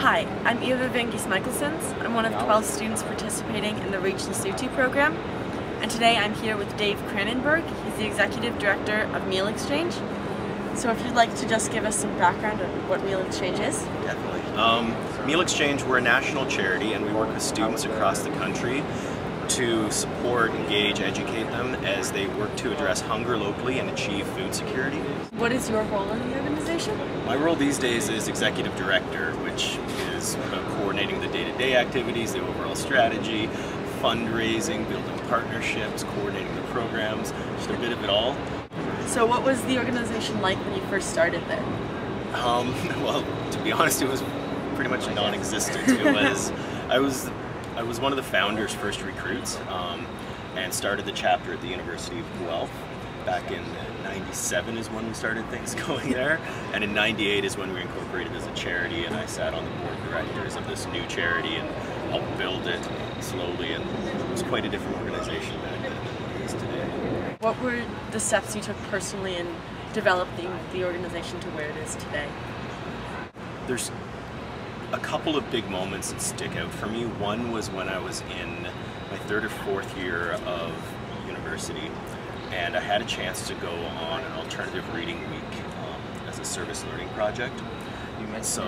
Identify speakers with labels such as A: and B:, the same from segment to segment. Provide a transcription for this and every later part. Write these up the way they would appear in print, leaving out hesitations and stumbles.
A: Hi, I'm Ieva van Mikelsons. I'm one of 12 students participating in the Reach Lesotho program. And today I'm here with Dave Kranenburg. He's the Executive Director of Meal Exchange. So if you'd like to just give us some background on what Meal Exchange is.
B: Definitely. Meal Exchange, we're a national charity and we work with students across the country to support, engage, educate them as they work to address hunger locally and achieve food security.
A: What is your role in the organization?
B: My role these days is Executive Director, which is about coordinating the day-to-day activities, the overall strategy, fundraising, building partnerships, coordinating the programs, just a bit of it all.
A: So what was the organization like when you first started there?
B: Well, to be honest, it was pretty much non-existent. I was one of the founders' first recruits and started the chapter at the University of Guelph. Back in '97 is when we started things going there, and in '98 is when we incorporated as a charity, and I sat on the board of directors of this new charity and helped build it slowly, and it was quite a different organization back then than it is today.
A: What were the steps you took personally in developing the organization to where it is today?
B: There's a couple of big moments that stick out for me. One was when I was in my third or fourth year of university, and I had a chance to go on an alternative reading week as a service learning project. So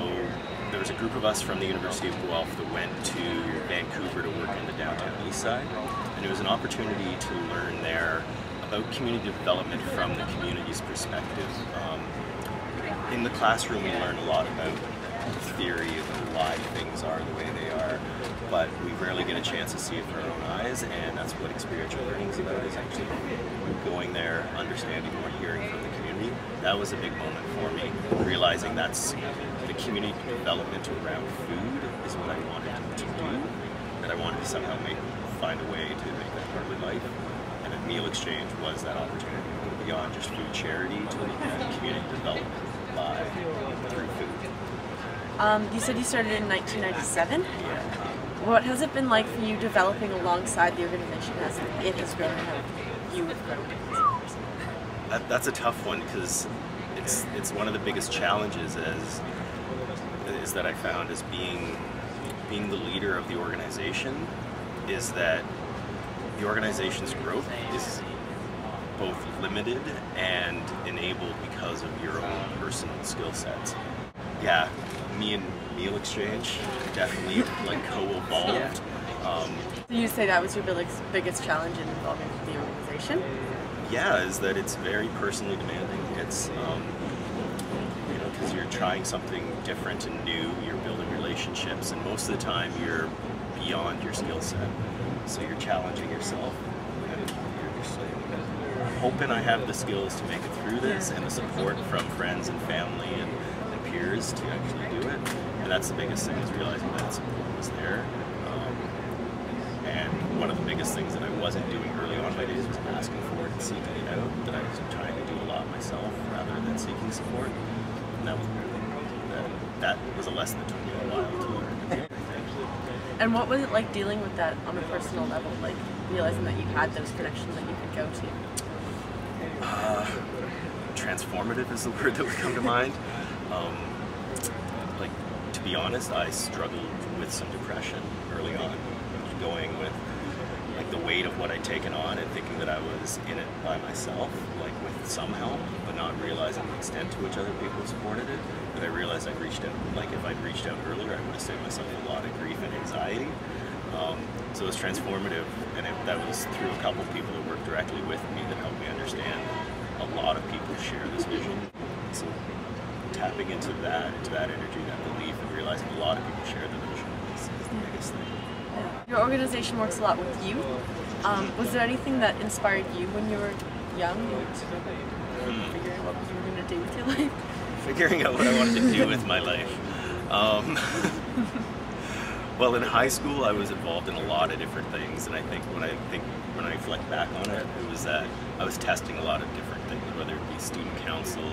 B: there was a group of us from the University of Guelph that went to Vancouver to work in the downtown east side, and it was an opportunity to learn there about community development from the community's perspective. In the classroom we learned a lot about theory of why things are the way they are, but we rarely get a chance to see it with our own eyes, and that's what experiential learning is about, is actually going there, understanding more, hearing from the community. That was a big moment for me, realizing that's the community development around food is what I wanted to do, that I wanted to somehow find a way to make that part of my life, and a Meal Exchange was that opportunity to go beyond just food charity to look at community development through food.
A: You said you started in 1997?
B: Yeah.
A: What has it been like for you developing alongside the organization as it has grown and how you have grown?
B: That's a tough one, because it's one of the biggest challenges is that I found as being the leader of the organization, is that the organization's growth is both limited and enabled because of your own personal skill sets. Yeah, me and Meal Exchange definitely co-evolved.
A: So you say that was your biggest challenge in involving the organization?
B: Yeah, is that it's very personally demanding. It's because you're trying something different and new, you're building relationships, and most of the time you're beyond your skill set. So you're challenging yourself, and you're just hoping I have the skills to make it through this, and the support from friends and family and peers to actually do it. And that's the biggest thing, is realizing that support was there. And one of the biggest things that I wasn't doing early on in my days was asking for it and seeking it out, that I was trying to do a lot myself rather than seeking support. And that was a lesson that took me a while to learn.
A: And what was it like dealing with that on a personal level, like realizing that you had those connections that you could go to?
B: Transformative is the word that would come to mind. To be honest, I struggled with some depression early on, going with the weight of what I'd taken on and thinking that I was in it by myself, with some help, but not realizing the extent to which other people supported it. But I realized I'd reached out, if I'd reached out earlier, I would have saved myself a lot of grief and anxiety. So it was transformative, and that was through a couple people that worked directly with me that helped me understand a lot of people share this vision. So tapping into that energy, that belief, and realizing a lot of people share the vision is the biggest thing.
A: Your organization works a lot with youth. Was there anything that inspired you when you were young figuring out what you were going to do with your life?
B: Figuring out what I wanted to do with my life. Well, in high school I was involved in a lot of different things, and I think when I reflect back on it, it was that I was testing a lot of different things, whether it be student council,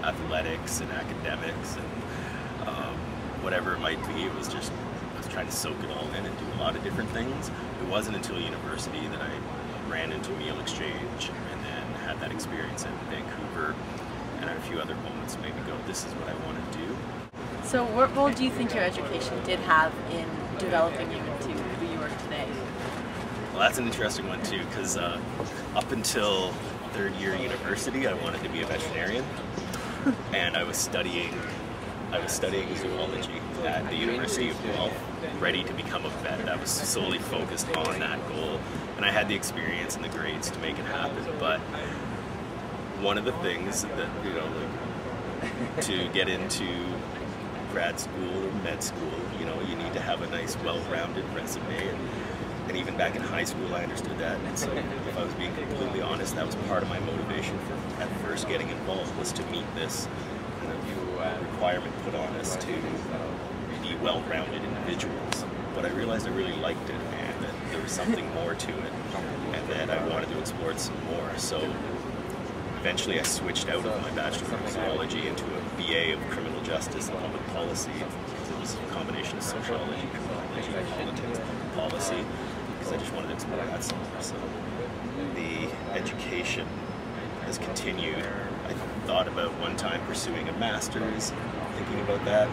B: athletics, and academics, and whatever it might be. It was just, I was trying to soak it all in and do a lot of different things. It wasn't until university that I ran into Meal Exchange and then had that experience in Vancouver, and a few other moments made me go, this is what I want to do.
A: So what role do you think your education did have in developing you into who you are today?
B: Well, that's an interesting one too, because up until third year university, I wanted to be a veterinarian, and I was studying zoology at the University of Guelph, ready to become a vet. I was solely focused on that goal, and I had the experience and the grades to make it happen. But one of the things that, to get into grad school or med school, you need to have a nice, well-rounded resume. And even back in high school, I understood that. And so, if I was being completely honest, that was part of my motivation for at first getting involved, was to meet this requirement put on us to be well-rounded individuals. But I realized I really liked it, and that there was something more to it, and that I wanted to explore it some more. So eventually I switched out of my Bachelor of Zoology into a BA of Criminal Justice and Public Policy. It was a combination of sociology, criminology, politics, public policy, because I just wanted to explore that some more. So the education has continued. I thought about one time pursuing a master's, thinking about that,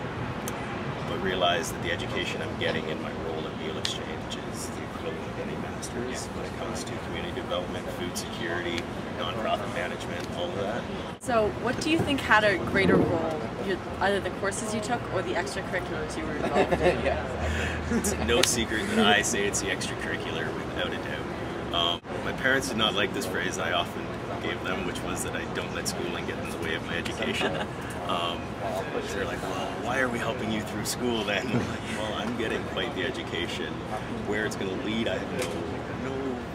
B: but realized that the education I'm getting in my role at Meal Exchange is the equivalent of any master's when it comes to community development, food security, nonprofit management, all of that.
A: So what do you think had a greater role, either the courses you took or the extracurriculars you were involved in?
B: It's no secret that I say it's the extracurricular without a doubt. My parents did not like this phrase I often gave them, which was that I don't let schooling get in the way of my education. They're like, well, why are we helping you through school then? I'm like, well, I'm getting quite the education. Where it's going to lead, I have no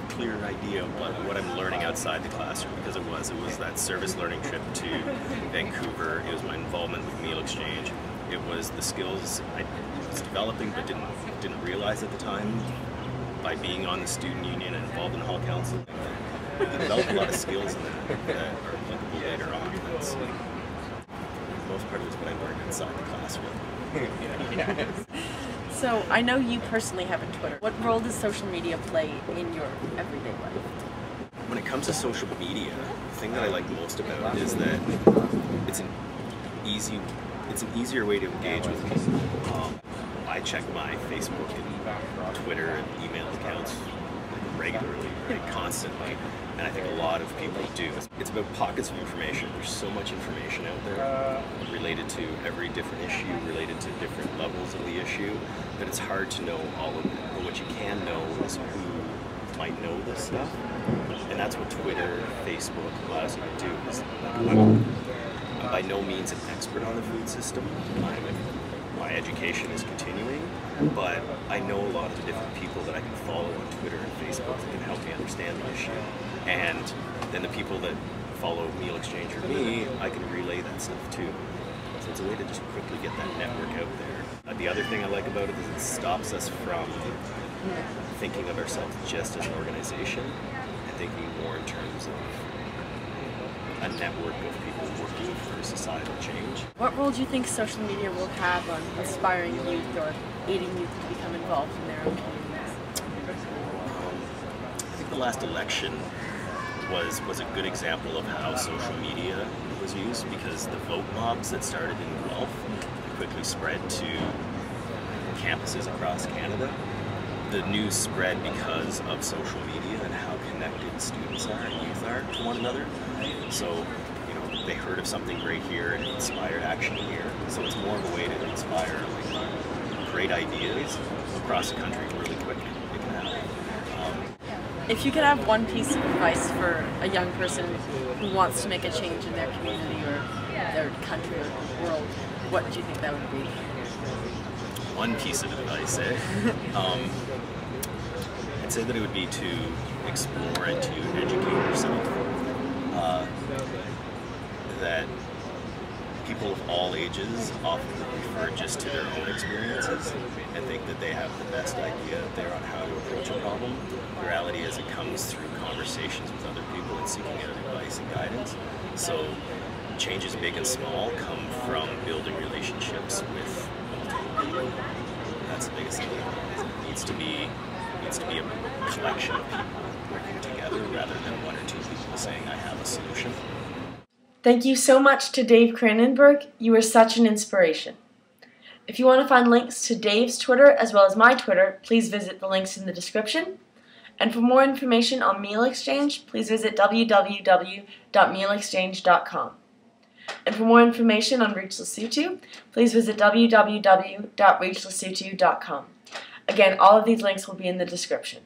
B: clear idea, but what I'm learning outside the classroom, because it was that service learning trip to Vancouver, it was my involvement with Meal Exchange, it was the skills I was developing but didn't realize at the time by being on the student union and involved in hall council. I developed a lot of skills in that are applicable later on. That's the most part of it's what I learned inside the classroom.
A: So I know you personally have a Twitter. What role does social media play in your everyday life?
B: When it comes to social media, the thing that I like most about it is that it's an easier way to engage with people. I check my Facebook and Twitter and email accounts regularly, constantly, and I think a lot of people do. It's about pockets of information. There's so much information out there related to every different issue, related to different levels of the issue, that it's hard to know all of it. But what you can know is who might know this stuff, and that's what Twitter, Facebook allows you to do. I'm by no means an expert on the food system. My education is continuing, but I know a lot of the different people that I can follow on Twitter and Facebook that can help me understand the issue. And then the people that follow Meal Exchange or me, I can relay that stuff too. So it's a way to just quickly get that network out there. The other thing I like about it is it stops us from thinking of ourselves just as an organization and thinking more in terms of a network of people working for societal change.
A: What role do you think social media will have on inspiring youth or aiding youth to become involved in their own communities?
B: I think the last election was a good example of how social media was used, because the vote mobs that started in Guelph quickly spread to campuses across Canada. The news spread because of social media and how connected students are and youth are to one another. So, they heard of something great here and it inspired action here. So it's more of a way to inspire great ideas across the country really quickly. It can happen.
A: If you could have one piece of advice for a young person who wants to make a change in their community or their country or world, what do you think that would be?
B: One piece of advice, eh? I'd say that it would be to explore and to educate yourself. That people of all ages often refer just to their own experiences and think that they have the best idea out there on how to approach a problem. The reality is it comes through conversations with other people and seeking out advice and guidance. So changes big and small come from building relationships with multiple people. That's the biggest thing. It needs to be a collection of people working together rather than one or two people saying, I have a solution.
A: Thank you so much to Dave Kranenburg. You are such an inspiration. If you want to find links to Dave's Twitter as well as my Twitter, please visit the links in the description. And for more information on Meal Exchange, please visit www.mealexchange.com. And for more information on Reach Lesotho, please visit www.reachlesotho.com. Again, all of these links will be in the description.